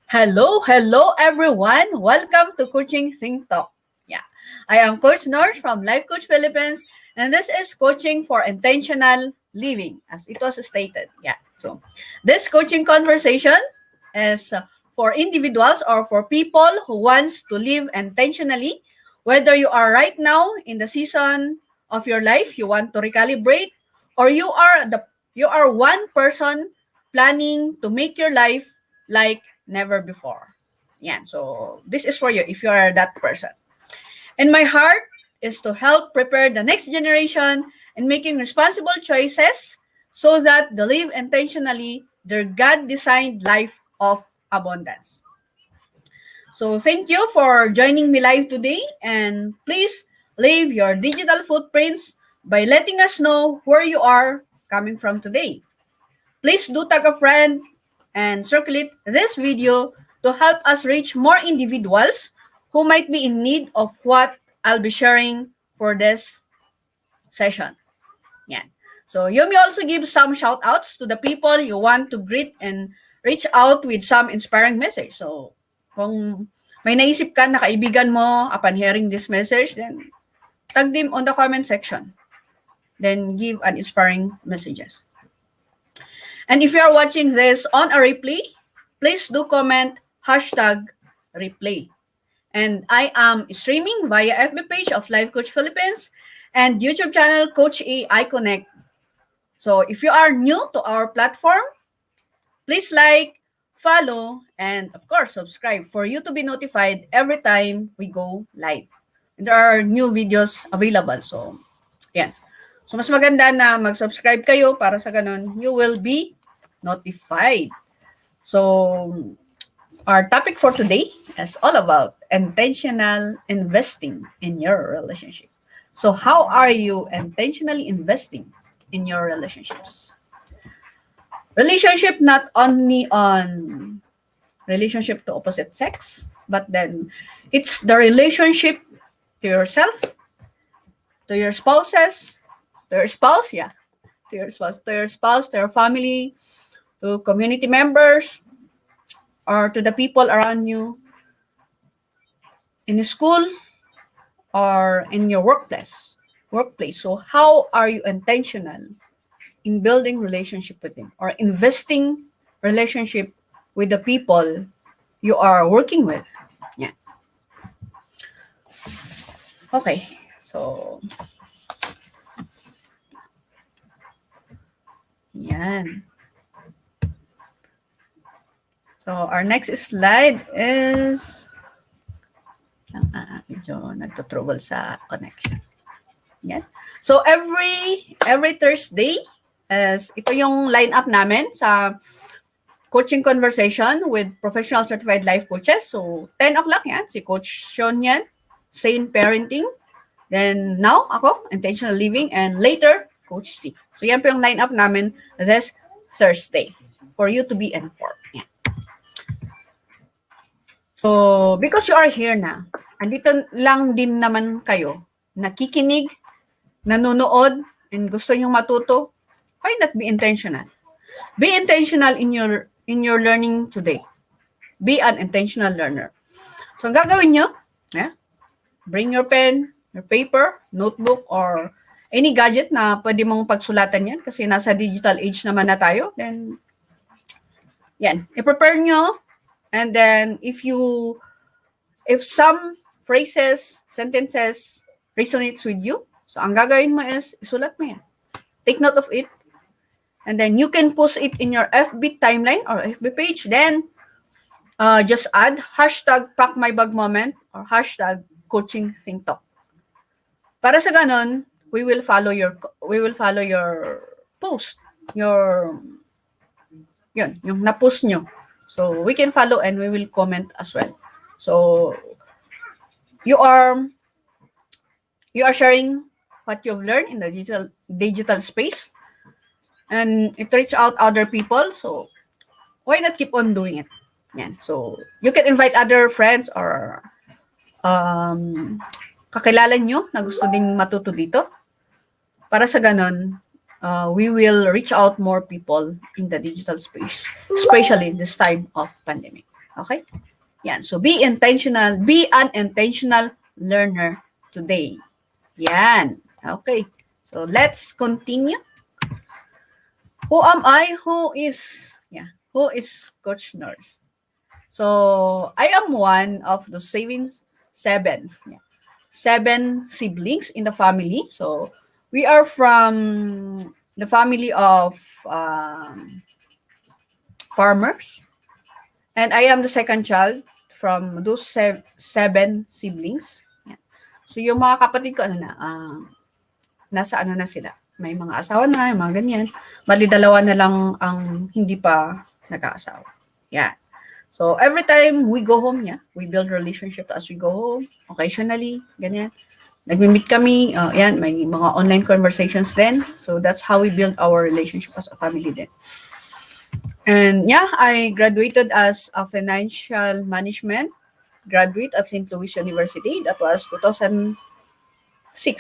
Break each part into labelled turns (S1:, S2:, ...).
S1: Hello everyone. Welcome to Coaching Think Talk. Yeah. I am Coach Nords from Life Coach Philippines, and this is coaching for intentional living as it was stated. Yeah. So, this coaching conversation is for individuals or for people who wants to live intentionally, whether you are right now in the season of your life you want to recalibrate, or you are one person planning to make your life like never before. Yeah, so this is for you if you are that person. And my heart is to help prepare the next generation in making responsible choices so that they live intentionally their God-designed life of abundance. So thank you for joining me live today, and please leave your digital footprints by letting us know where you are coming from today. Please do tag a friend and circulate this video to help us reach more individuals who might be in need of what I'll be sharing for this session. Yan. So you may also give some shout outs to the people you want to greet and reach out with some inspiring message. So kung may naisip ka na kaibigan mo upon hearing this message, then tag them on the comment section. Then give an inspiring messages. And if you are watching this on a replay, please do comment #replay. And I am streaming via FB page of Life Coach Philippines and YouTube channel Coach AI Connect. So if you are new to our platform, please like, follow, and of course, subscribe for you to be notified every time we go live. And there are new videos available. So, yan. So, mas maganda na mag-subscribe kayo para sa ganun, you will be notified. So, our topic for today is all about intentional investing in your relationship. So, how are you intentionally investing in your relationships? Relationship not only on relationship to opposite sex, but then it's the relationship to yourself, to your spouses, to your spouse, yeah, to your family, to community members, or to the people around you in the school or in your workplace. So how are you intentional in building relationship with them or investing relationship with the people you are working with? Yeah. Okay. So yan. So our next slide is medyo nagto-trouble sa connection. Yan. So every Thursday ito yung lineup namin sa coaching conversation with professional certified life coaches. So 10 o'clock yan, si Coach Sean yan, sane parenting. Then now ako, intentional living, and later Coach C. So yan po yung lineup namin this Thursday for you to be informed. Yan. So, because you are here na, andito lang din naman kayo, nakikinig, nanonood, and gusto nyong matuto, why not be intentional? Be intentional in your learning today. Be an intentional learner. So, ang gagawin nyo, bring your pen, your paper, notebook, or any gadget na pwede mong pagsulatan yan kasi nasa digital age naman na tayo. Then, yan, i-prepare nyo. And then, if some phrases, sentences resonates with you, so ang gagawin mo is, isulat mo yan. Take note of it. And then, you can post it in your FB timeline or FB page. Then, just add #PackMyBagMoment or #CoachingThinkTalk. Para sa ganon, we will follow your post, yung na-post nyo. So we can follow and we will comment as well. So you are sharing what you've learned in the digital space, and it reach out other people. So why not keep on doing it? Yan. So you can invite other friends or kakilala nyo na gusto ding matuto dito. Para sa ganon, we will reach out more people in the digital space, especially this time of pandemic. Okay? Yan. So, be intentional. Be an intentional learner today. Yan. Okay. So, let's continue. Who am I? Who is Coach Nords? So, I am one of the seven. Yeah. Seven siblings in the family. So, we are from the family of farmers. And I am the second child from those seven siblings. Yeah. So, yung mga kapatid ko, nasa ano na sila. May mga asawa na, yung mga ganyan. Bali, dalawa na lang ang hindi pa nag-aasawa. Yeah. So, every time we go home, we build relationship as we go home. Occasionally, ganyan. Nagmi-meet kami, yan, may mga online conversations din. So, that's how we build our relationship as a family din. And yeah, I graduated as a financial management graduate at St. Louis University. That was 2006.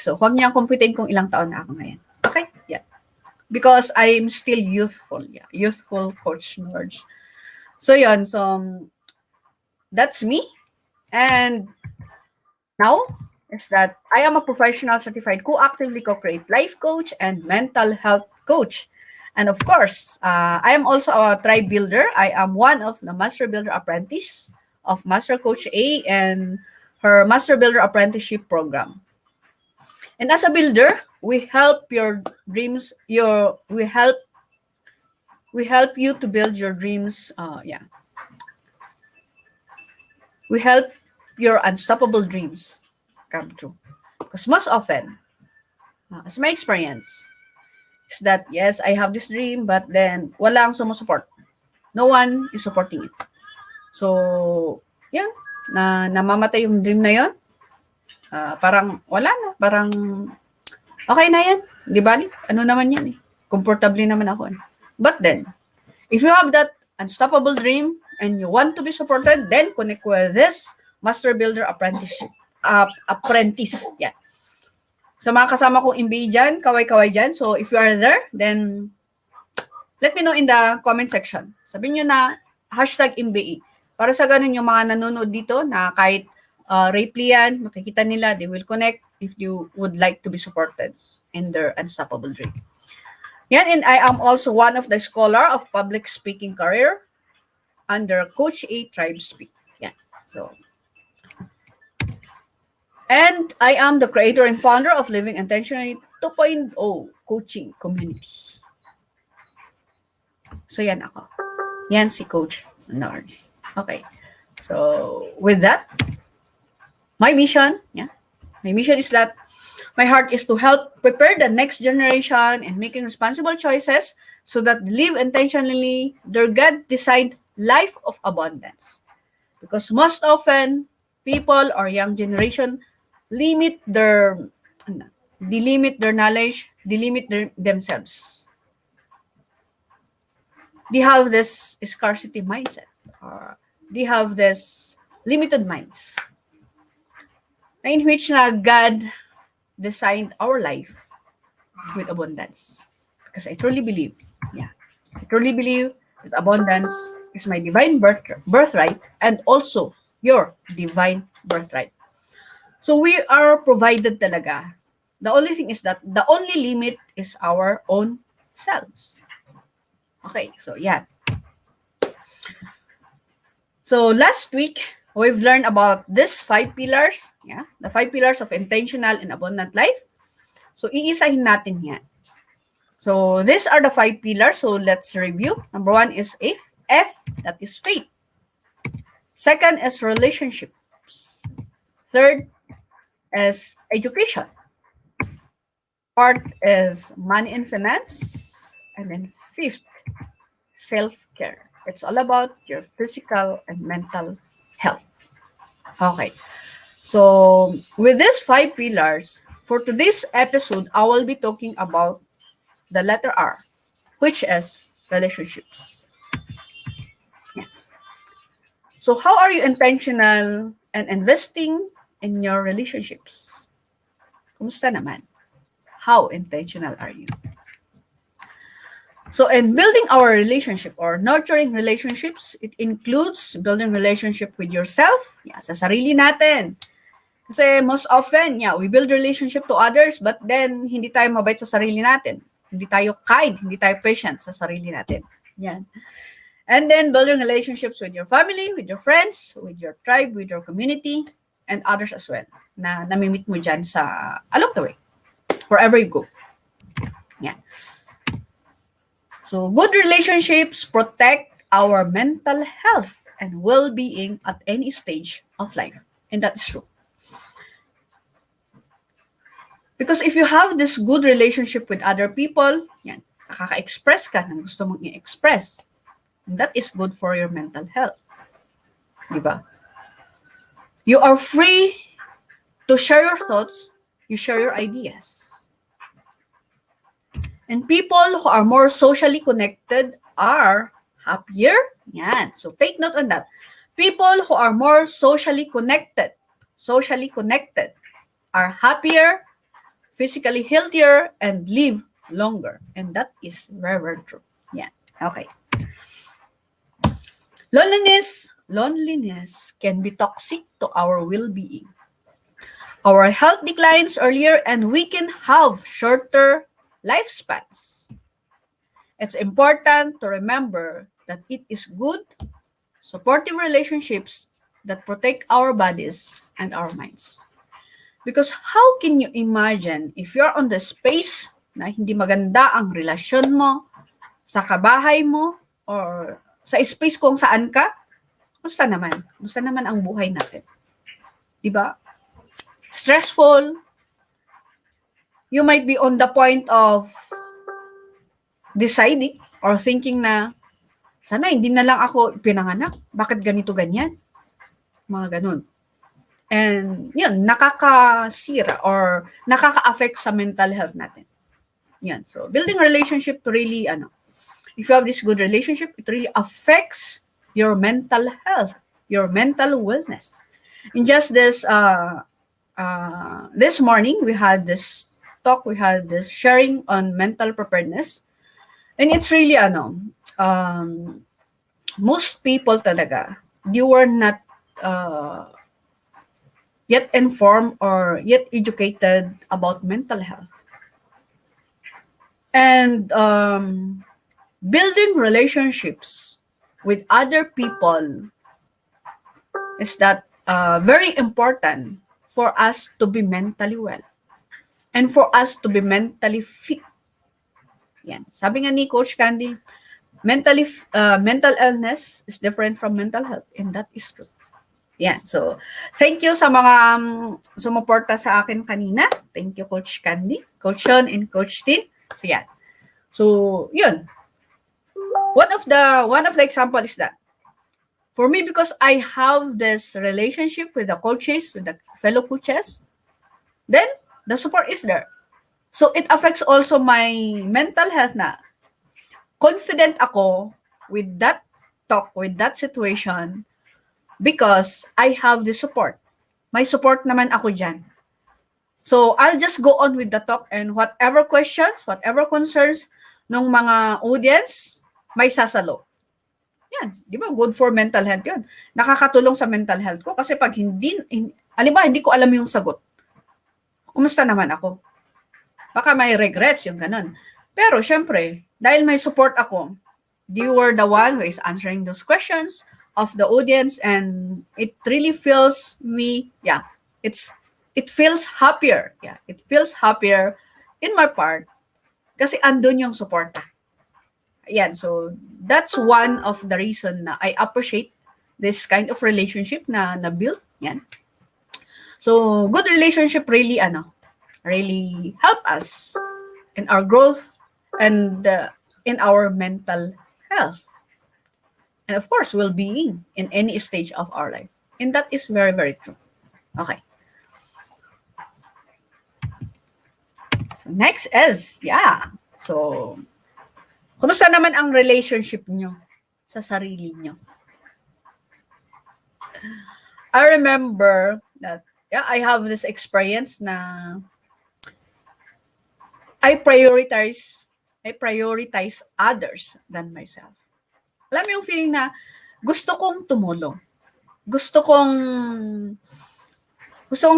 S1: So, huwag niyang computin kung ilang taon na ako ngayon. Okay? Yeah. Because I'm still youthful. Yeah. Youthful Coach Nords. So, yun. So, that's me. And now is that I am a professional certified co-actively co-create life coach and mental health coach. And of course, I am also a tribe builder. I am one of the Master Builder Apprentice of Master Coach A and her Master Builder Apprenticeship program. And as a builder, we help your dreams. We help you to build your dreams. We help your unstoppable dreams come true. Because most often, as my experience, is that yes, I have this dream, but then walang sumusupport. No one is supporting it. So, yan, namamatay yung dream na yun. Parang wala na, parang okay na yan. Di bali, ano naman yan eh. Comfortably naman ako eh. But then, if you have that unstoppable dream and you want to be supported, then connect with this Master Builder Apprenticeship. Apprentice. Yeah. Sa mga kasama kong MBA dyan, kaway-kaway dyan. So, if you are there, then let me know in the comment section. Sabihin nyo na #MBA. Para sa ganun yung mga nanonood dito na kahit rapely yan, makikita nila, they will connect if you would like to be supported in their unstoppable dream. Yan, and I am also one of the scholar of public speaking career under Coach A Tribe Speak. Yan. So, and I am the creator and founder of Living Intentionally 2.0 coaching community. So, yan ako. Yan si Coach Nords. Okay. So, with that, my mission is that my heart is to help prepare the next generation in making responsible choices so that they live intentionally their God-designed life of abundance. Because most often, people or young generation limit their knowledge, themselves. They have this scarcity mindset, or they have this limited minds, in which God designed our life with abundance. Because I truly believe that abundance is my divine birthright and also your divine birthright. So we are provided talaga. The only thing is that the only limit is our own selves. Okay, so yeah. So last week, we've learned about these 5 pillars. Yeah, the 5 pillars of intentional and abundant life. So iisahin natin yan. So these are the 5 pillars. So let's review. Number 1 is F, that is faith. Second is relationships. Third is education. Fourth is money and finance. And then fifth, self-care. It's all about your physical and mental health. Okay. So with these 5 pillars, for today's episode, I will be talking about the letter R, which is relationships. Yeah. So how are you intentional and investing in your relationships? Kumusta naman? How intentional are you? So, in building our relationship or nurturing relationships, it includes building relationship with yourself, sa sarili natin. Kasi most often, we build relationship to others, but then hindi tayo mabait sa sarili natin. Hindi tayo kind, hindi tayo patient sa sarili natin. Yan. And then building relationships with your family, with your friends, with your tribe, with your community, and others as well, na namimit mo dyan sa along the way, wherever you go. Yan. So, good relationships protect our mental health and well-being at any stage of life. And that is true. Because if you have this good relationship with other people, nakaka-express ka ng gusto mong i-express. And that is good for your mental health. Diba? You are free to share your thoughts, you share your ideas. And people who are more socially connected are happier. Yan. So take note on that. People who are more socially connected are happier, physically healthier, and live longer. And that is very, very true. Yeah. Okay. Loneliness can be toxic to our well-being. Our health declines earlier and we can have shorter lifespans. It's important to remember that it is good, supportive relationships that protect our bodies and our minds. Because how can you imagine if you're on the space na hindi maganda ang relasyon mo sa kabahay mo or sa space kung saan ka? Kumusta naman? Kumusta naman ang buhay natin? Diba? Stressful. You might be on the point of deciding or thinking na sana hindi na lang ako pinanganak. Bakit ganito ganyan? Mga ganun. And yun, nakakasira or nakaka-affect sa mental health natin. Yan. So, building relationship to really, if you have this good relationship, it really affects your mental health, your mental wellness. In just this morning, we had this talk, we had this sharing on mental preparedness. And it's really, most people talaga, they were not yet informed or yet educated about mental health. And building relationships with other people is that very important for us to be mentally well and for us to be mentally fit. Yan. Sabi nga ni Coach Candy, mental illness is different from mental health, and that is true. Yan. So, thank you sa mga sumuporta sa akin kanina. Thank you, Coach Candy, Coach Sean, and Coach Tin. So, yan. So, yun. One of the example is that for me, because I have this relationship with the coaches, with the fellow coaches, then the support is there. So, it affects also my mental health na confident ako with that talk, with that situation, because I have the support. May support naman ako dyan. So, I'll just go on with the talk and whatever questions, whatever concerns ng mga audience, may sasalo. Yan, di ba? Good for mental health yun. Nakakatulong sa mental health ko kasi pag halimbawa, hindi ko alam yung sagot. Kumusta naman ako? Baka may regrets yung ganun. Pero, syempre, dahil may support ako, you were the one who is answering those questions of the audience, and it really feels me, it feels happier. Yeah, it feels happier in my part kasi andun yung suporta. Ayan, so that's one of the reason na I appreciate this kind of relationship na build. Yan. So, good relationship really help us in our growth and in our mental health. And of course, well-being in any stage of our life. And that is very, very true. Okay. So next is, so, kumusta naman ang relationship nyo sa sarili nyo? I remember that, I have this experience na I prioritize I prioritize others than myself. Alam mo yung feeling na gusto kong tumulong. Gusto kong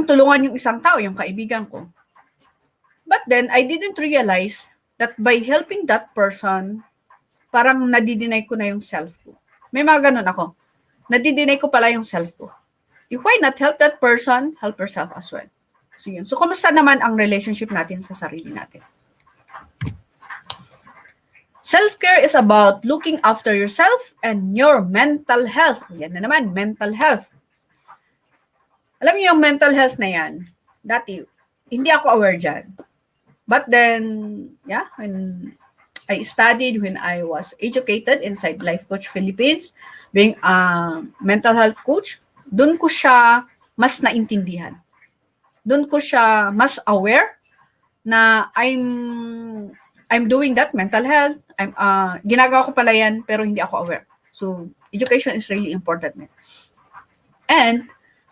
S1: tulungan yung isang tao, yung kaibigan ko. But then, I didn't realize that by helping that person, parang nadidinay ko na yung self ko. May mga ganun ako. Nadidinay ko pala yung self ko. If why not help that person, help yourself as well. So yun. So, kumusta naman ang relationship natin sa sarili natin? Self-care is about looking after yourself and your mental health. Yan na naman, mental health. Alam niyo yung mental health na yan, dati, hindi ako aware dyan. But then, yeah, when I studied, when I was educated inside Life Coach Philippines, being a mental health coach, doon ko siya mas naintindihan. Doon ko siya mas aware na I'm doing that, mental health. Ginagawa ko pala yan, pero hindi ako aware. So, education is really important. And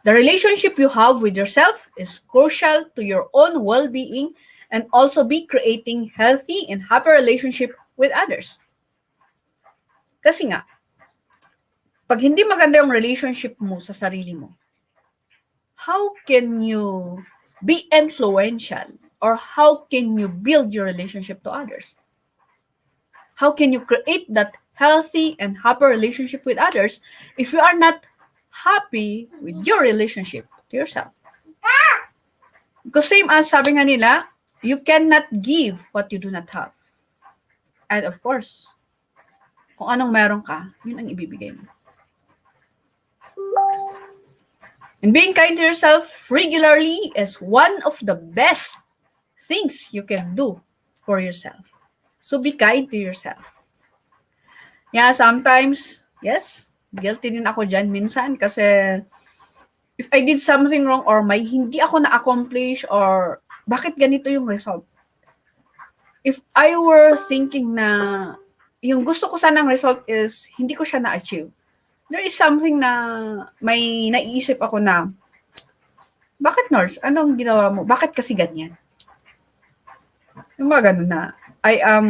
S1: the relationship you have with yourself is crucial to your own well-being and also be creating healthy and happy relationship with others. Kasi nga, pag hindi maganda yung relationship mo sa sarili mo, how can you be influential or how can you build your relationship to others? How can you create that healthy and happy relationship with others if you are not happy with your relationship to yourself? Because same as sabi nga nila, you cannot give what you do not have. And of course, kung anong meron ka, yun ang ibibigay mo. And being kind to yourself regularly is one of the best things you can do for yourself. So be kind to yourself. Yeah, sometimes, yes, guilty din ako dyan minsan kasi if I did something wrong or may hindi ako na-accomplish or bakit ganito yung result? If I were thinking na yung gusto ko sanang result is hindi ko siya na-achieve, there is something na may naiisip ako na, bakit Nords? Anong ginawa mo? Bakit kasi ganyan? Yung mga ganun na, I am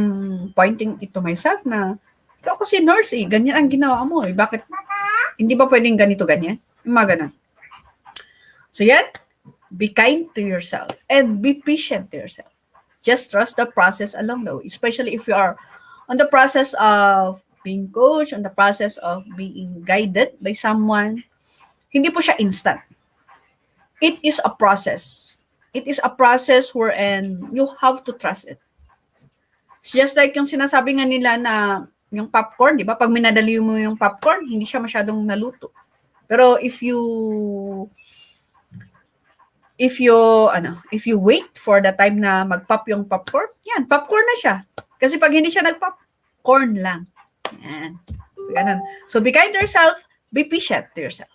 S1: pointing it to myself na, ikaw kasi Nords ganyan ang ginawa mo Bakit? Hindi ba pwedeng ganito, ganyan? Yung mga ganun. So yan, be kind to yourself and be patient to yourself. Just trust the process along the way, especially if you are on the process of being coached, on the process of being guided by someone. Hindi po siya instant. It is a process. It is a process wherein you have to trust it. It's just like yung sinasabi nga nila na yung popcorn, di ba? Pag minadali mo yung popcorn, hindi siya masyadong naluto. Pero if you wait for the time na mag-pop yung popcorn, yan, popcorn na siya. Kasi pag hindi siya nag-pop, corn lang. Yan. So, ganun. So, be kind to yourself, be patient to yourself.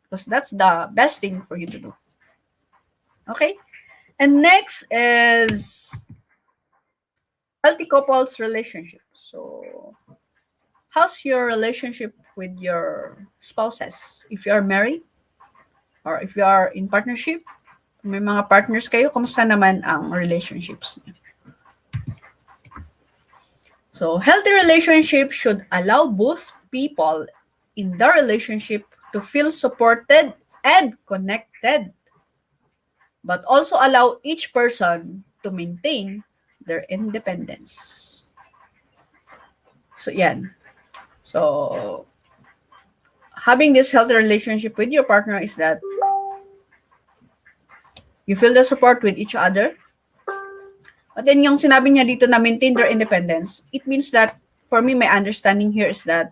S1: Because that's the best thing for you to do. Okay? And next is healthy couples relationship. So, how's your relationship with your spouses? If you are married or if you are in partnership, may mga partners kayo, kumusta naman ang relationships niyo? So, healthy relationship should allow both people in the relationship to feel supported and connected, but also allow each person to maintain their independence. So, yan. So, having this healthy relationship with your partner is that you feel the support with each other. But then yung sinabi niya dito na maintain their independence, it means that, for me, my understanding here is that,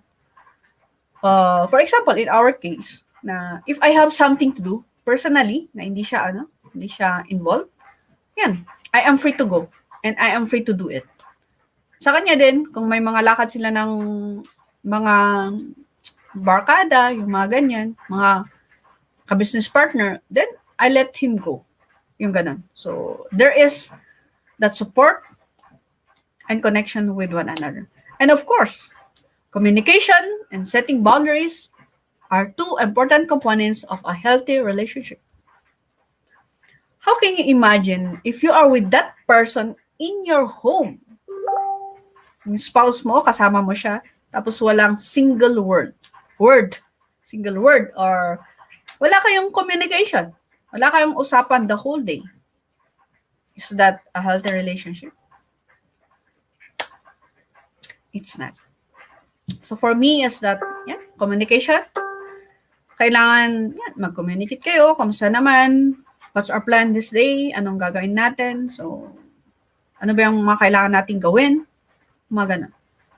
S1: for example, in our case, na if I have something to do, personally, na hindi siya involved, yan, I am free to go. And I am free to do it. Sa kanya din, kung may mga lakad sila ng mga barkada, yung mga ganyan, mga ka-business partner, then I let him go. Yung ganun. So, there is that support and connection with one another. And of course, communication and setting boundaries are two important components of a healthy relationship. How can you imagine if you are with that person in your home Yung spouse mo, kasama mo siya, tapos walang single or wala kayong communication. Wala kayong usapan the whole day. Is that a healthy relationship? It's not. So for me, is that, communication. Kailangan, mag-communicate kayo. Kamusta naman? What's our plan this day? Anong gagawin natin? So, ano ba yung mga kailangan nating gawin? Mga ganun.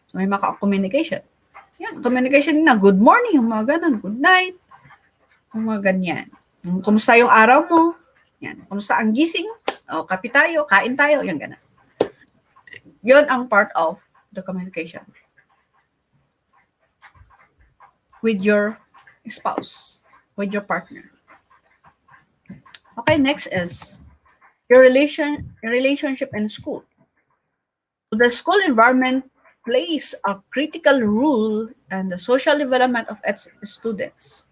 S1: So, may communication. Communication na. Good morning, yung mga ganun. Good night. Yung mga ganyan. Kumusta yung araw mo? Yan. Kumusta ang gising? O, kape tayo, kain tayo. Yan, ganun. Yun ang part of the communication with your spouse, with your partner. Okay, next is your relationship in school. So the school environment plays a critical role in the social development of its students.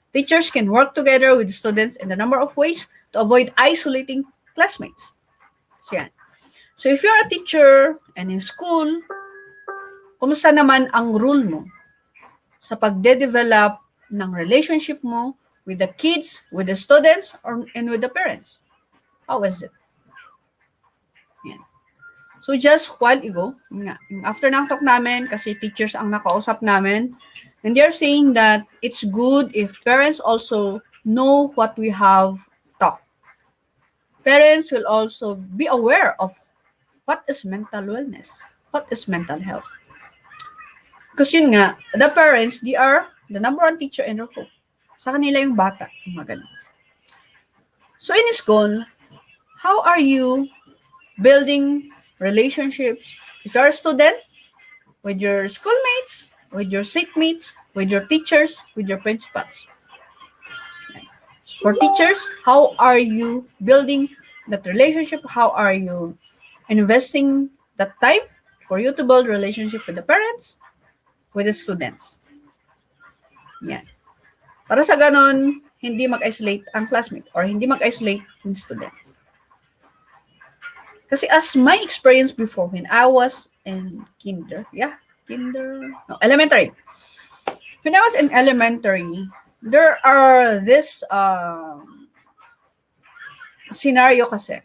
S1: Teachers can work together with students in a number of ways to avoid isolating classmates. So, yan. So if you're a teacher and in school, kumusta naman ang role mo sa pagde-develop ng relationship mo with the kids, with the students, and with the parents? How is it? Yan. So just while ago, after ng talk namin, kasi teachers ang nakausap namin, and they're saying that it's good if parents also know what we have talked. Parents will also be aware of what is mental wellness, what is mental health. Because yun nga, the parents, they are the number one teacher in their home. Sa kanila yung bata, yung mga ganun. So in school, how are you building relationships? If you're a student, with your schoolmates, with your seatmates, with your teachers, with your principals. For teachers, how are you building that relationship? How are you investing that time for you to build relationship with the parents, with the students? Yan. Para sa ganon, hindi mag-isolate ang classmate or hindi mag-isolate yung students. Kasi as my experience before when I was in elementary. When I was in elementary, there are this scenario kasi.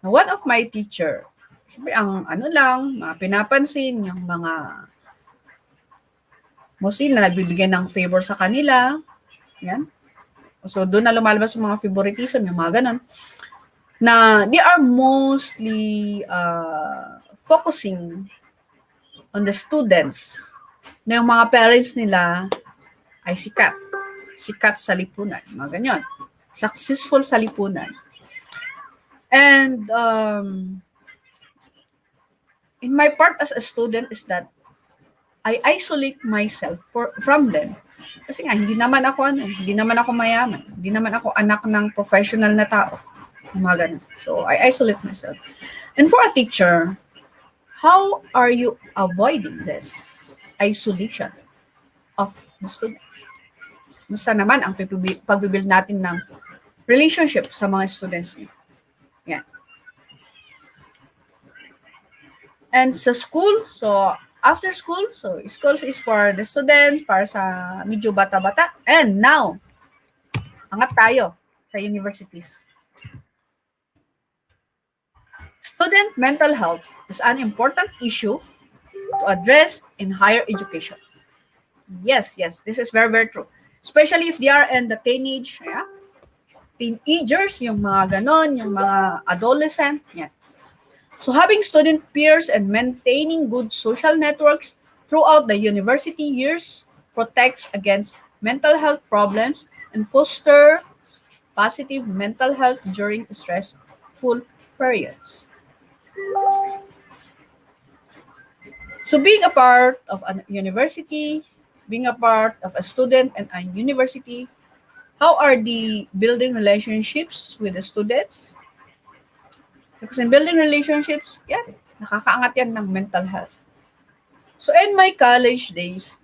S1: One of my teacher, siyempre ang mga pinapansin, yung mga mostly na nagbibigay ng favor sa kanila. Yan. So, doon na lumalabas yung mga favoritism, yung mga ganun. Na they are mostly focusing on the students na yung mga parents nila ay sikat. Sikat sa lipunan. Mga ganyan. Successful sa lipunan. And in my part as a student is that I isolate myself from them. Kasi nga, hindi naman ako mayaman. Hindi naman ako anak ng professional na tao. Mga ganun. So, I isolate myself. And for a teacher, how are you avoiding this isolation of the students? Musta naman ang pagbibuild natin ng relationship sa mga students niyo? Yan. And sa school, so after school, so school is for the students, para sa medyo bata-bata. And now, angat tayo sa universities. Student mental health is an important issue to address in higher education. Yes, this is very, very true. Especially if they are in the teenagers, yung mga ganon, yung mga adolescent, yan. So having student peers and maintaining good social networks throughout the university years protects against mental health problems and foster positive mental health during stressful periods. So being a part of a university, being a part of a student and a university, how are the building relationships with the students? Because in building relationships, nakakaangat yan ng mental health. So in my college days,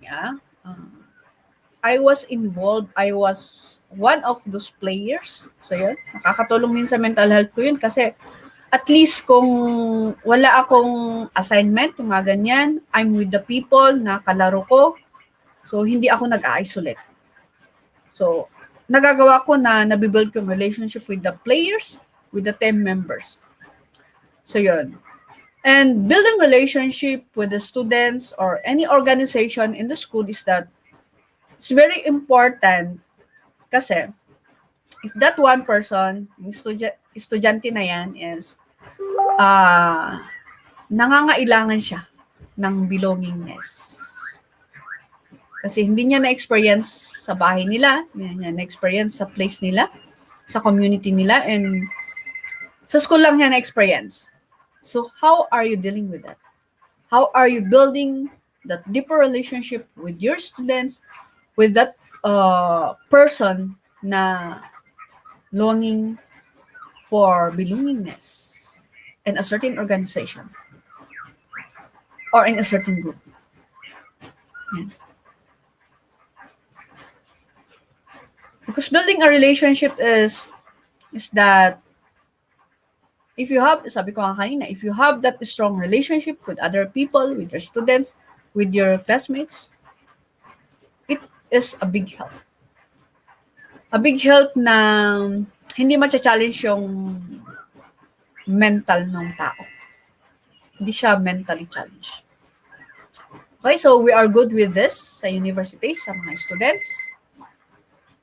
S1: I was involved. I was one of those players. So nakakatulong din sa mental health ko yun kasi at least kung wala akong assignment, yung mga ganyan, I'm with the people na kalaro ko. So, hindi ako nag-isolate. So, nagagawa ko na nabibuild ko yung relationship with the players, with the team members. So, yun. And building relationship with the students or any organization in the school is that it's very important kasi if that one person, yung estudyante na yan is nangangailangan siya ng belongingness. Kasi hindi niya na-experience sa bahay nila, hindi niya na-experience sa place nila, sa community nila, and sa school lang niya na-experience. So, how are you dealing with that? How are you building that deeper relationship with your students, with that person na longing for belongingness in a certain organization or in a certain group? Yeah. Because building a relationship is that if you have, sabi ko nga kanina, if you have that strong relationship with other people, with your students, with your classmates, it is a big help. A big help na hindi ma-challenge yung mental ng tao. Hindi siya mentally challenged. Okay, so we are good with this sa universities, sa mga students.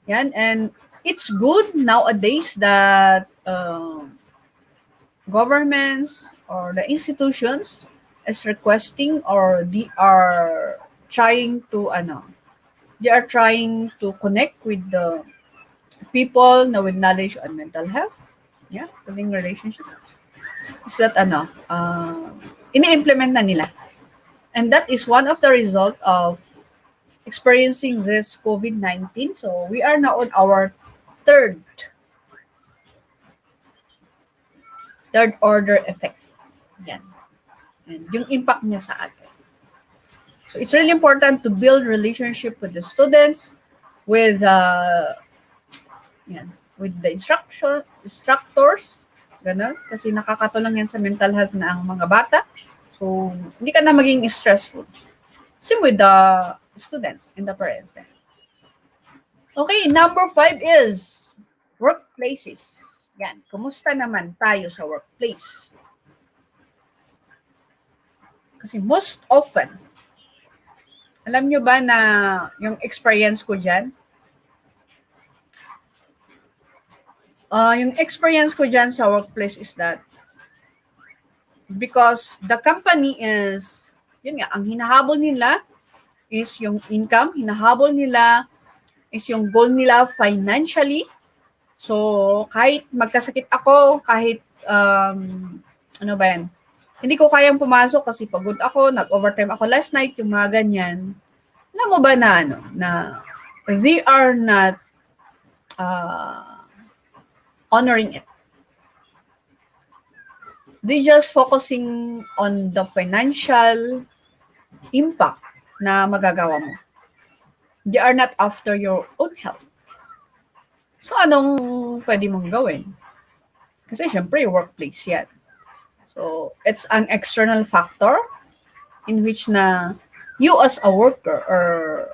S1: Yan, and it's good nowadays that governments or the institutions is requesting or they are trying to connect with the people na with knowledge on mental health. Yeah, building relationships. Is that ini-implement na nila. And that is one of the result of experiencing this COVID-19. So we are now on our third order effect. Yan. And yung impact niya sa atin. So it's really important to build relationship with the students, with the instructors, ganun. Kasi nakakatulong yan sa mental health na ang mga bata. So hindi ka na maging stressful. Same with the students and the parents. Okay, number 5 is workplaces. Yan, kumusta naman tayo sa workplace? Kasi most often, alam nyo ba na yung experience ko dyan? Yung experience ko dyan sa workplace is that because the company is, yun nga, ang hinahabol nila is yung income, hinahabol nila is yung goal nila financially. So, kahit magkasakit ako, kahit, hindi ko kayang pumasok kasi pagod ako, nag-overtime ako last night, yung mga ganyan. Alam mo ba na, na they are not honoring it. They just focusing on the financial impact na magagawa mo. They are not after your own health. So, anong pwede mong gawin? Kasi syempre, workplace yan. So, it's an external factor in which na you as a worker or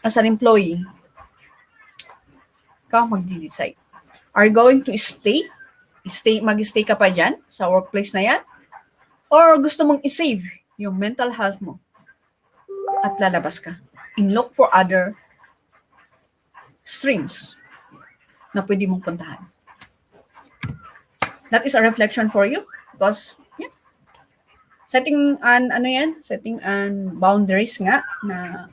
S1: as an employee, ikaw magdi-decide. Are you going to mag-stay ka pa dyan sa workplace na yan? Or gusto mong i-save yung mental health mo at lalabas ka and look for other streams na pwede mong puntahan. That is a reflection for you because setting boundaries nga na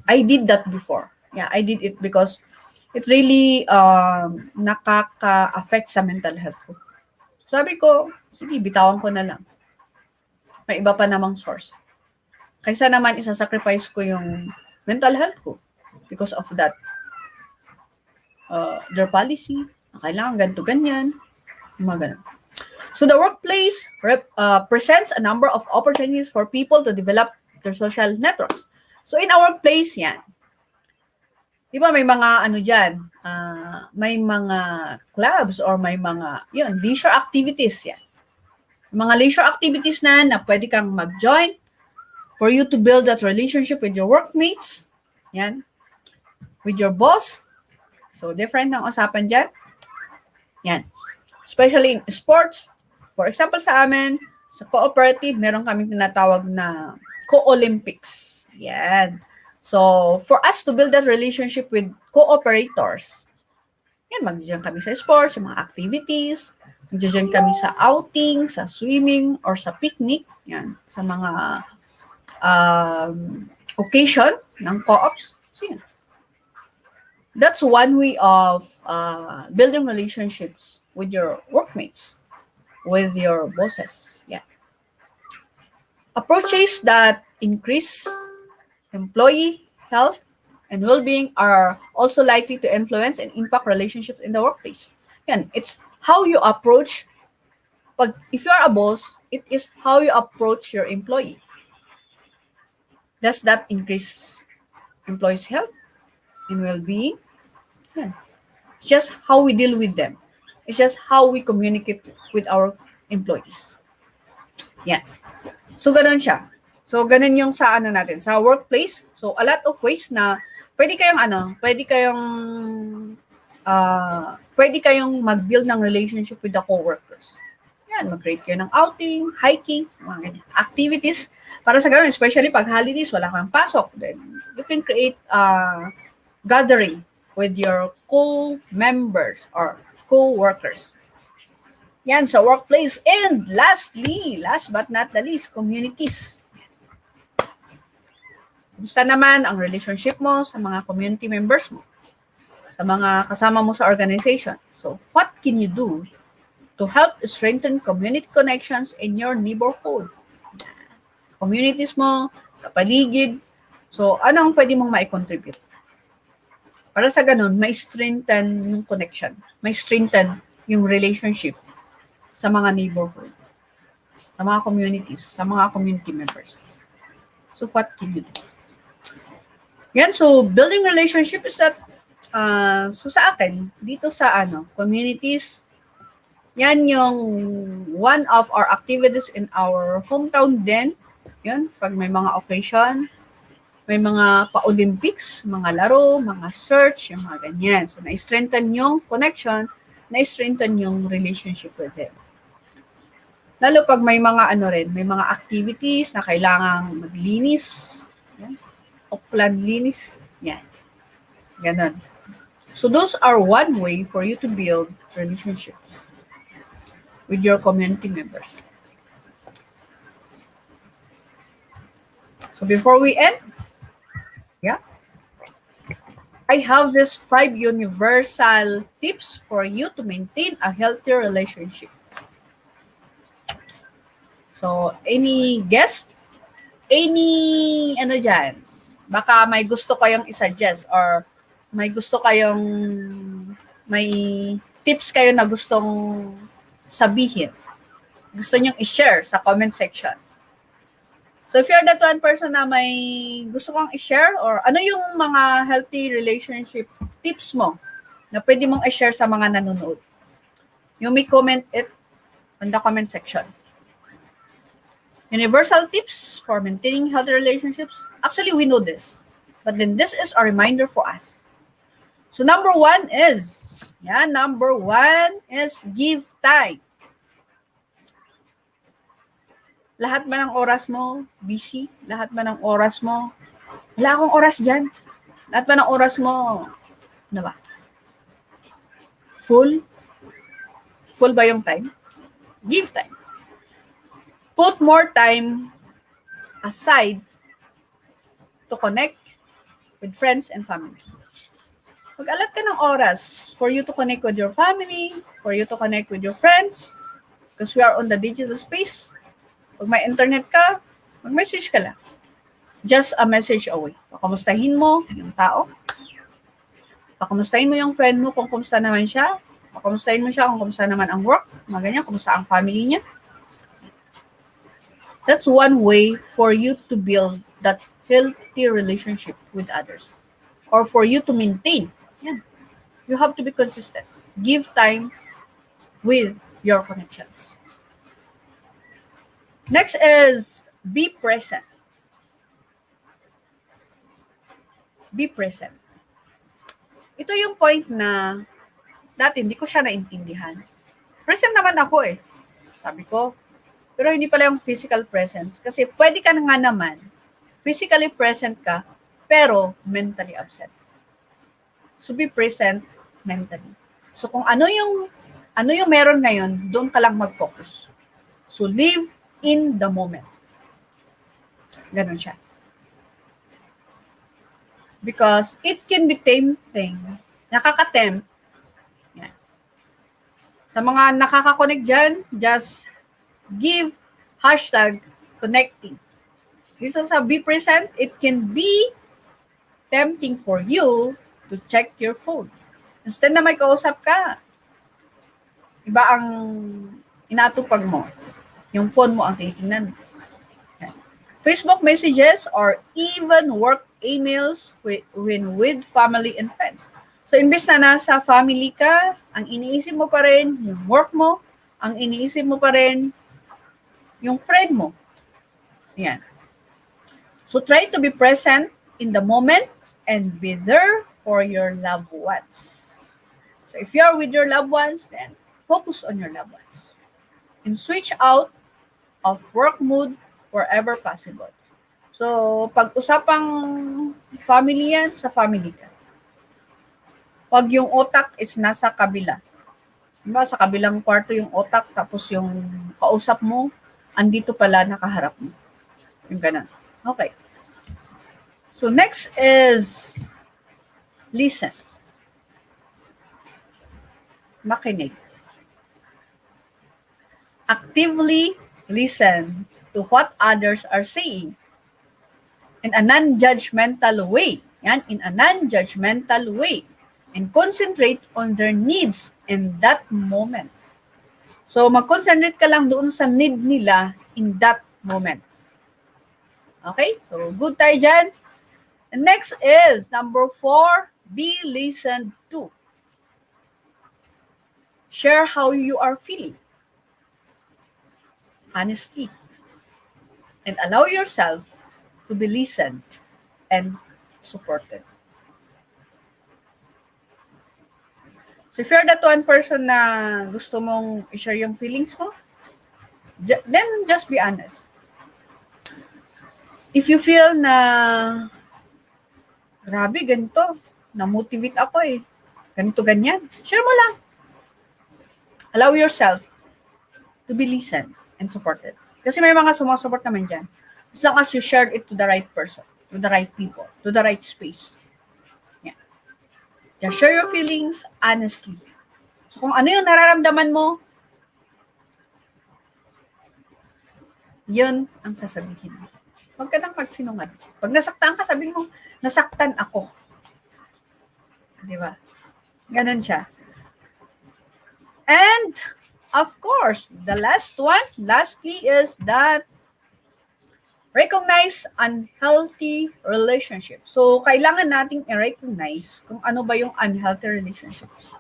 S1: I did that before. Yeah, I did it because it really nakaka-affect sa mental health ko. Sabi ko, sige, bitawan ko na lang. May iba pa namang source. Kaysa naman isa-sacrifice ko yung mental health ko because of that their policy, kailangan ganito, ganyan, mga ganun. So the workplace presents a number of opportunities for people to develop their social networks. So in our workplace, yan, Di ba may mga ano dyan, may mga clubs or may mga, leisure activities yan. Mga leisure activities na pwede kang mag-join for you to build that relationship with your workmates, yan, with your boss. So, different ang usapan dyan. Yan. Especially in sports. For example, sa amin, sa cooperative, meron kaming tinatawag na co-Olympics. Yan. So, for us to build that relationship with cooperators, yan, mag-diyan kami sa sports, sa mga activities, mag-diyan kami sa outing, sa swimming, or sa picnic, yan, sa mga occasion ng co-ops. So, yan. That's one way of building relationships with your workmates, with your bosses. Yeah. Approaches that increase employee health and well-being are also likely to influence and impact relationships in the workplace. Yan, it's how you approach. If you're a boss, it is how you approach your employee. Does that increase employees' health and well-being? Yeah. It's just how we deal with them. It's just how we communicate with our employees. Yeah. So, ganun siya. So, ganun yung sa natin, sa workplace. So, a lot of ways na pwede kayong mag-build ng relationship with the coworkers. Yan, mag-create kayo ng outing, hiking, mga ganyan, activities. Para sa ganun, especially pag holidays, wala kang pasok, then you can create gathering with your co-members or co-workers. Yan, sa workplace. And lastly, last but not the least, communities. Gusto naman ang relationship mo sa mga community members mo, sa mga kasama mo sa organization. So, what can you do to help strengthen community connections in your neighborhood? Sa communities mo, sa paligid. So, anong pwede mong ma-contribute? Para sa ganun, may strengthen yung connection. May strengthen yung relationship sa mga neighborhood, sa mga communities, sa mga community members. So, what can you do? Yan, so, building relationship is that, so sa akin, dito sa communities, yan yung one of our activities in our hometown din. Yun, pag may mga occasion, may mga pa-Olympics, mga laro, mga search, yung mga ganyan. So, na-strengthen yung connection, na-strengthen yung relationship with them. Lalo pag may mga may mga activities na kailangang maglinis, yan, o plan linis, yan. Ganon. So, those are one way for you to build relationships with your community members. So, before we end, I have these 5 universal tips for you to maintain a healthy relationship. So, any guest? Any dyan? Baka may gusto kayong isuggest or may gusto kayong, may tips kayo na gustong sabihin. Gusto nyong i-share sa comment section. So, if you're that one person na may gusto kong i-share or ano yung mga healthy relationship tips mo na pwede mong i-share sa mga nanonood, you may comment it on the comment section. Universal tips for maintaining healthy relationships. Actually, we know this. But then this is a reminder for us. So, number one is give time. Lahat ba ng oras mo, busy? Lahat ba ng oras mo, wala akong oras dyan? Lahat ba ng oras mo, full? Full ba yung time? Give time. Put more time aside to connect with friends and family. Mag-alat ka ng oras for you to connect with your family, for you to connect with your friends, because we are on the digital space. Pag may internet ka, mag-message ka lang. Just a message away. Pakamustahin mo yung tao. Pakamustahin mo yung friend mo kung kumusta naman siya. Pakamustahin mo siya kung kumusta naman ang work. Mga ganyan, kumusta ang family niya. That's one way for you to build that healthy relationship with others or for you to maintain. Yan. You have to be consistent. Give time with your connections. Next is be present. Be present. Ito yung point na dati hindi ko siya naintindihan. Present naman ako eh. Sabi ko, pero hindi pala yung physical presence. Kasi pwede ka na nga naman, physically present ka, pero mentally absent. So be present mentally. So kung ano yung meron ngayon, doon ka lang mag-focus. So live in the moment. Ganon siya. Because it can be tempting, nakaka-tempt. Yan. Sa mga nakaka-connect dyan, just give #connecting. Dito sa be present, it can be tempting for you to check your phone. Instead na may kausap ka, iba ang inatupag mo. Yung phone mo ang tinitingnan. Facebook messages or even work emails with family and friends. So, imbes na nasa family ka, ang iniisip mo pa rin yung work mo, ang iniisip mo pa rin yung friend mo. Yan. So, try to be present in the moment and be there for your loved ones. So, if you're with your loved ones, then focus on your loved ones. And switch out of work mood wherever possible. So, pag-usapang family yan, sa family ka. Pag yung otak is nasa kabila. Diba, sa kabilang kwarto yung otak, tapos yung kausap mo, andito pala nakaharap mo. Yung ganun. Okay. So, next is listen. Makinig. Actively listen to what others are saying in a non-judgmental way. Yan, in a non-judgmental way. And concentrate on their needs in that moment. So, mag-concentrate ka lang doon sa need nila in that moment. Okay? So, good tayo dyan. And next is, number 4, be listened to. Share how you are feeling. Honesty. And allow yourself to be listened and supported. So if you're that one person na gusto mong i-share yung feelings mo, then just be honest. If you feel na, grabe, ganito, na-motivate ako eh, ganito, ganyan, share mo lang. Allow yourself to be listened and supported. Kasi may mga sumusupport naman dyan. As long as you shared it to the right person, to the right people, to the right space. Yeah. Just share your feelings honestly. So kung ano yung nararamdaman mo, yun ang sasabihin mo. Huwag ka nang magsinungaling. Pag nasaktan ka, sabihin mo, nasaktan ako. Di ba? Ganon siya. And, of course, the lastly is that recognize unhealthy relationship. So, kailangan nating i-recognize kung ano ba yung unhealthy relationships.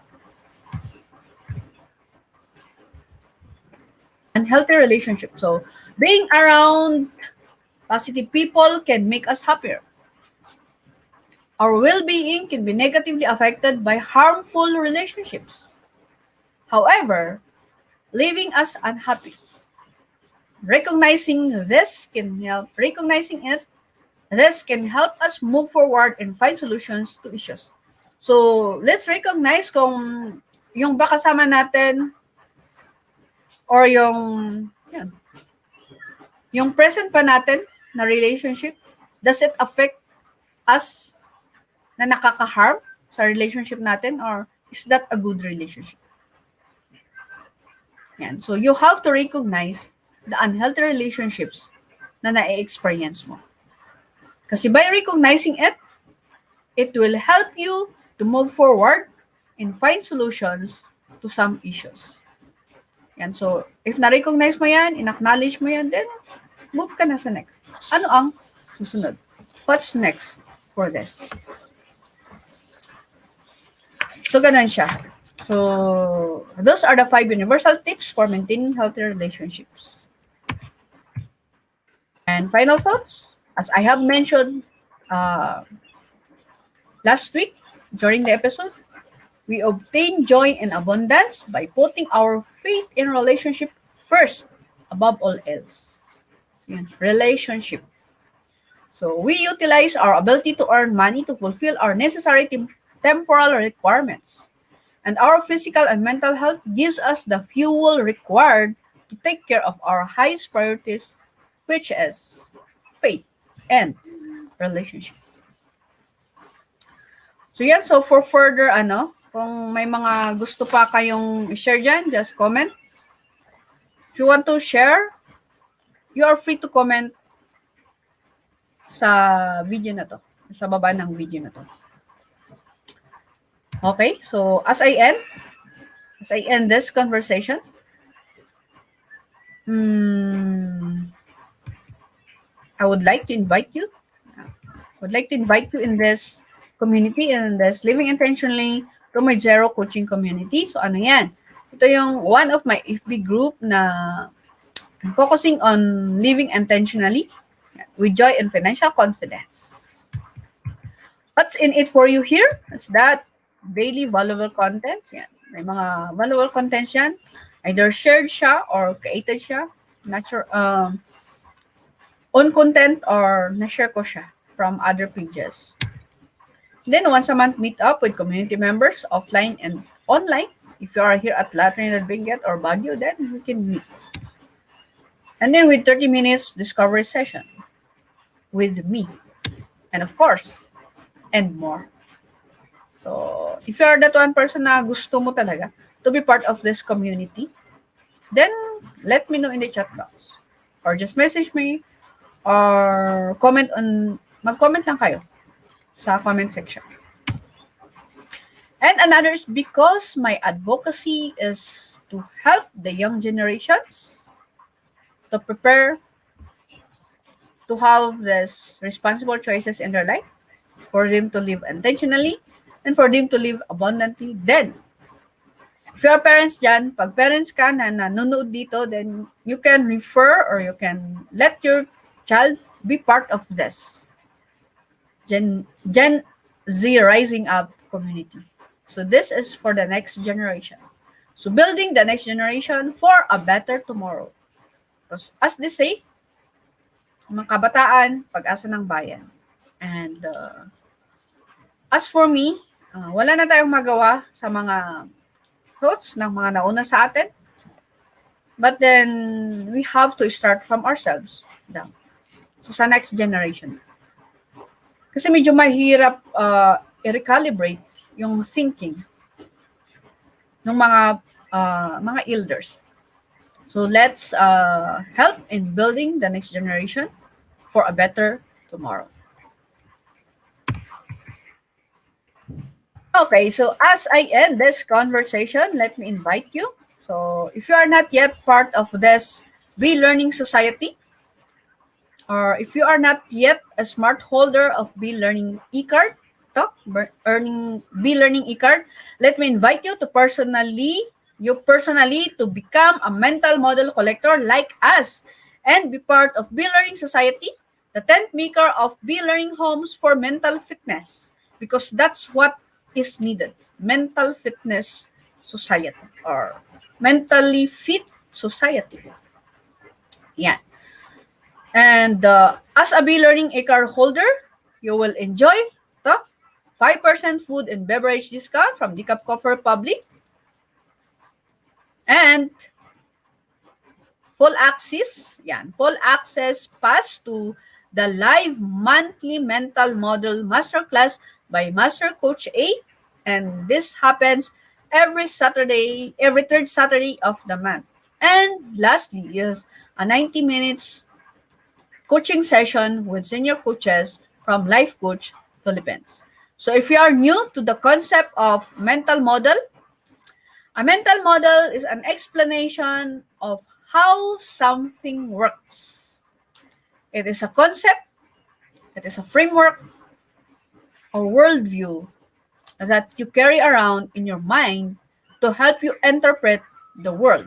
S1: Unhealthy relationship. So, being around positive people can make us happier. Our well-being can be negatively affected by harmful relationships. However, leaving us unhappy. Recognizing this can help us move forward and find solutions to issues. So, let's recognize kung yung ba kasama natin or yung present pa natin na relationship, does it affect us na nakaka-harm sa relationship natin, or is that a good relationship? Yan. So, you have to recognize the unhealthy relationships na na-experience mo. Kasi by recognizing it, it will help you to move forward and find solutions to some issues. Yan. So, if na-recognize mo yan, in-acknowledge mo yan, then move ka na sa next. Ano ang susunod? What's next for this? So, ganun siya. So, those are the 5 universal tips for maintaining healthy relationships. And final thoughts, as I have mentioned last week during the episode, we obtain joy and abundance by putting our faith in relationship first above all else. So, yun, relationship. So, we utilize our ability to earn money to fulfill our necessary temporal requirements. And our physical and mental health gives us the fuel required to take care of our highest priorities, which is faith and relationship. So yan, so for further kung may mga gusto pa kayong i-share dyan, just comment. If you want to share, you are free to comment sa video na to, sa baba ng video na to. Okay, so as I end this conversation, I would like to invite you in this community, in this Living Intentionally to My Zero Coaching Community. So ano yan? Ito yung one of my FB group na focusing on living intentionally with joy and financial confidence. What's in it for you here? It's that daily valuable contents. Yan. May mga valuable contents yan. Either shared siya or created siya. Own content or na-share ko siya from other pages. Then once a month, meet up with community members offline and online. If you are here at La Trinidad Benguet or Baguio, then we can meet. And then with 30 minutes discovery session with me. And of course, and more. So, if you are that one person na gusto mo talaga to be part of this community, then let me know in the chat box. Or just message me or mag-comment lang kayo sa comment section. And another is because my advocacy is to help the young generations to prepare to have this responsible choices in their life, for them to live intentionally, and for them to live abundantly. Then, if you are parents dyan, pag parents ka na nanonood dito, then you can refer or you can let your child be part of this Gen Z Rising Up community. So this is for the next generation. So building the next generation for a better tomorrow. Because as they say, mga kabataan, pag-asa ng bayan. And as for me, wala na tayong magawa sa mga thoughts ng mga nauna sa atin. But then, we have to start from ourselves. So, sa next generation. Kasi medyo mahirap i-recalibrate yung thinking ng mga elders. So, let's help in building the next generation for a better tomorrow. Okay, so as I end this conversation, let me invite you. So, if you are not yet part of this Be Learning Society, or if you are not yet a smart holder of Be Learning e-card, Be Learning e-card, let me invite you to personally to become a mental model collector like us and be part of Be Learning Society, the 10th maker of Be Learning homes for mental fitness, because that's what is needed. Mental fitness society or mentally fit society. Yeah. And as a Be Learning e-card holder, you will enjoy the 5% food and beverage discount from Decaf Coffee Republic and full access pass to the live monthly mental model masterclass by Master Coach A, and this happens every third Saturday of the month. And lastly is a 90 minutes coaching session with senior coaches from Life Coach Philippines. So if you are new to the concept of mental model, a mental model is an explanation of how something works. It is a concept, it is a framework or worldview that you carry around in your mind to help you interpret the world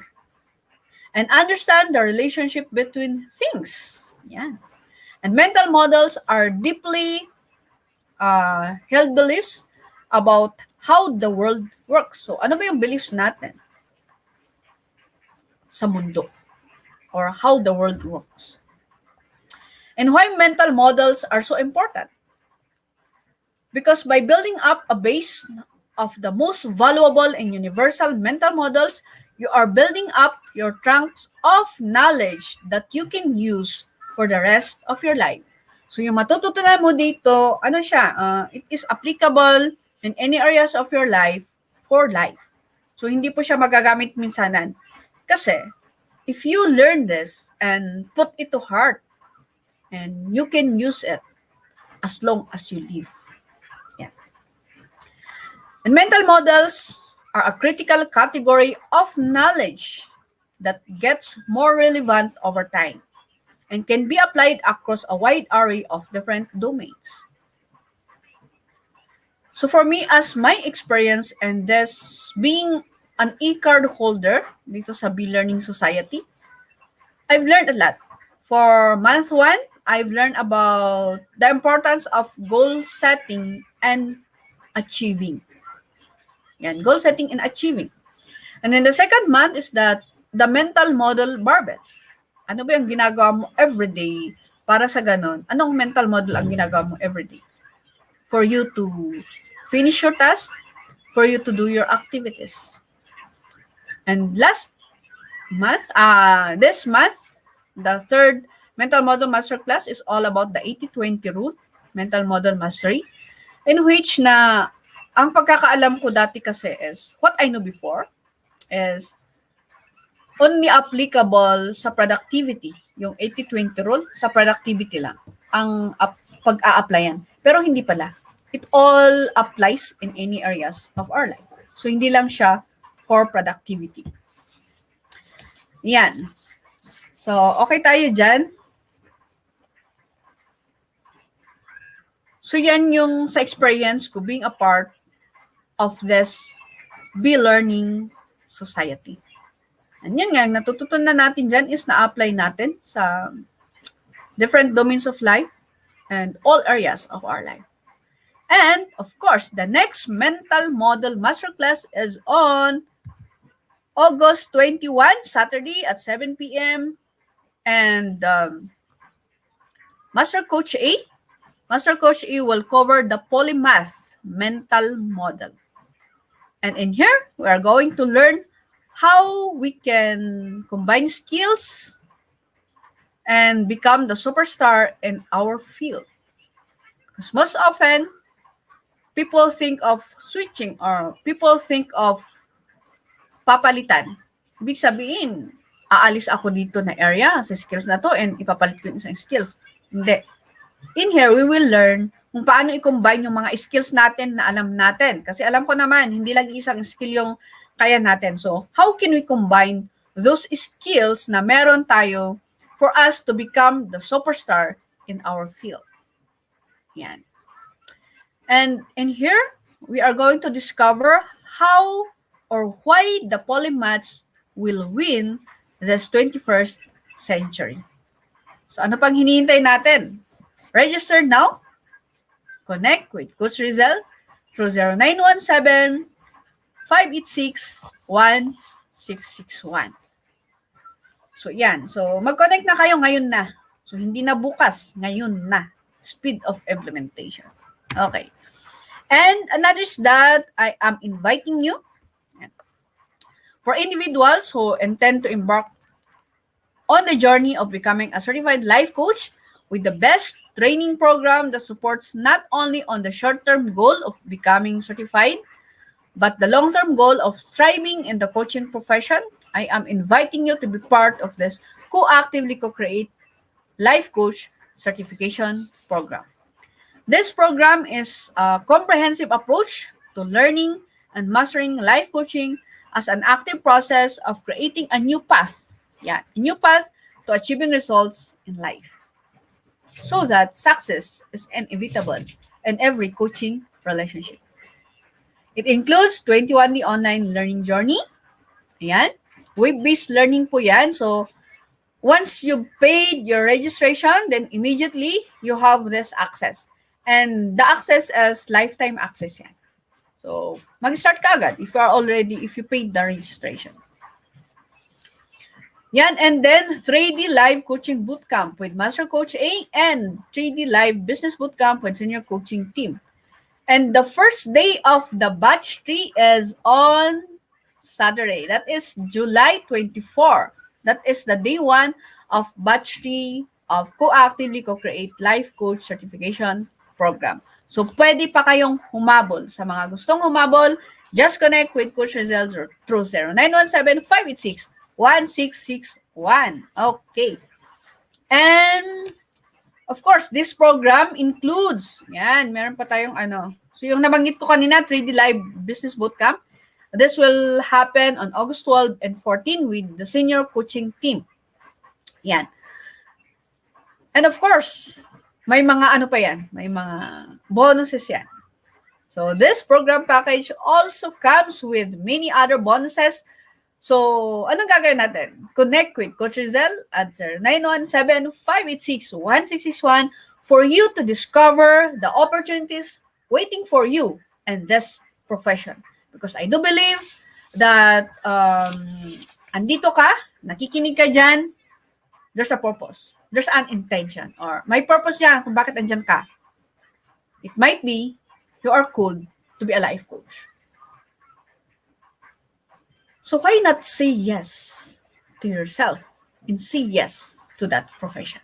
S1: and understand the relationship between things. Yeah. And mental models are deeply held beliefs about how the world works. So, ano ba yung beliefs natin sa mundo or how the world works? And why mental models are so important? Because by building up a base of the most valuable and universal mental models, you are building up your trunks of knowledge that you can use for the rest of your life. So yung matututunan mo dito, ano siya, it is applicable in any areas of your life for life. So hindi po siya magagamit minsanan. Kasi if you learn this and put it to heart, and you can use it as long as you live. Yeah. And mental models are a critical category of knowledge that gets more relevant over time and can be applied across a wide array of different domains. So for me, as my experience and this being an e-card holder dito sa B-Learning Society, I've learned a lot. For month 1, I've learned about the importance of goal setting and achieving. Yan, goal setting and achieving. And then the second month is that the mental model barbells. Ano ba yung ginagawa mo everyday para sa ganon? Anong mental model ang ginagawa mo everyday? For you to finish your task, for you to do your activities. And last month, this month, the third mental model masterclass is all about the 80-20 rule, mental model mastery, in which na ang pagkakaalam ko dati kasi is, what I know before is only applicable sa productivity. Yung 80-20 rule, sa productivity lang ang pag-a-applyan. Pero hindi pala. It all applies in any areas of our life. So, hindi lang siya for productivity. Yan. So, okay tayo dyan. So, yan yung sa experience ko being a part of this B-Learning Society. And yun nga, natututunan natin dyan is na-apply natin sa different domains of life and all areas of our life. And, of course, the next Mental Model Masterclass is on August 21, Saturday at 7 p.m. And Master Coach A will cover the polymath mental model. And in here, we are going to learn how we can combine skills and become the superstar in our field. Because most often, people think of switching or people think of papalitan. Ibig sabihin, aalis ako dito na area sa skills na to and ipapalit ko yung isang skills. Hindi. In here, we will learn kung paano i-combine yung mga skills natin na alam natin. Kasi alam ko naman, hindi lang isang skill yung kaya natin. So, how can we combine those skills na meron tayo for us to become the superstar in our field? Yan. And in here, we are going to discover how or why the polymaths will win this 21st century. So, ano pang hinihintay natin? Register now. Connect with Coach Rizal through 0917-586-1661. So, yan. So, mag-connect na kayo ngayon na. So, hindi na bukas. Ngayon na. Speed of implementation. Okay. And another is that I am inviting you for individuals who intend to embark on the journey of becoming a certified life coach with the best training program that supports not only on the short-term goal of becoming certified, but the long-term goal of thriving in the coaching profession. I am inviting you to be part of this co-actively co-create life coach certification program. This program is a comprehensive approach to learning and mastering life coaching as an active process of creating a new path. Yeah, a new path to achieving results in life, so that success is inevitable in every coaching relationship. It includes 21-day online learning journey. Ayan. Web-based learning po yan. So, once you paid your registration, then immediately you have this access. And the access is lifetime access yan. So, mag-start ka agad if you paid the registration. Yan, and then 3D live coaching bootcamp with Master Coach A and 3D live business bootcamp with senior coaching team. And the first day of the batch 3 is on Saturday. That is July 24. That is the day 1 of batch 3 of Co-Actively Co-Create Life Coach Certification Program. So, pwede pa kayong humabol. Sa mga gustong humabol, just connect with Coach Rizal through 0917-586-1661. Okay. And of course, this program includes, yan, meron pa tayong So yung nabanggit ko kanina, 3D Live Business Bootcamp, this will happen on August 12 and 14 with the senior coaching team. Yan. And of course, may mga pa yan, may mga bonuses yan. So this program package also comes with many other bonuses. So, anong gagawin natin? Connect with Coach Rizal at 0917-586-1661 for you to discover the opportunities waiting for you in this profession. Because I do believe that andito ka, nakikinig ka dyan, there's a purpose. There's an intention. Or may purpose yan kung bakit andyan ka. It might be you are called to be a life coach. So why not say yes to yourself and say yes to that profession?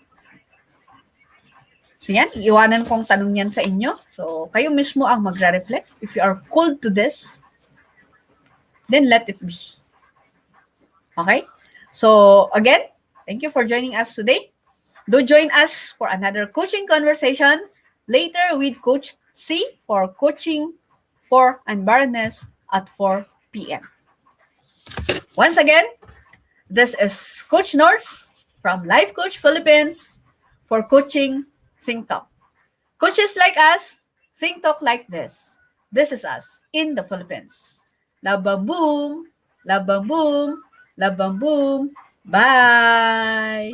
S1: So yan, iwanan kong tanong yan sa inyo. So kayo mismo ang magre-reflect. If you are called to this, then let it be. Okay? So again, thank you for joining us today. Do join us for another coaching conversation later with Coach C for coaching for unbarrenness at 4 p.m. Once again, this is Coach Nords from Life Coach Philippines for Coaching Think Talk. Coaches like us, think talk like this. This is us in the Philippines. Love bam boom, love bam boom, love bam boom. Bye!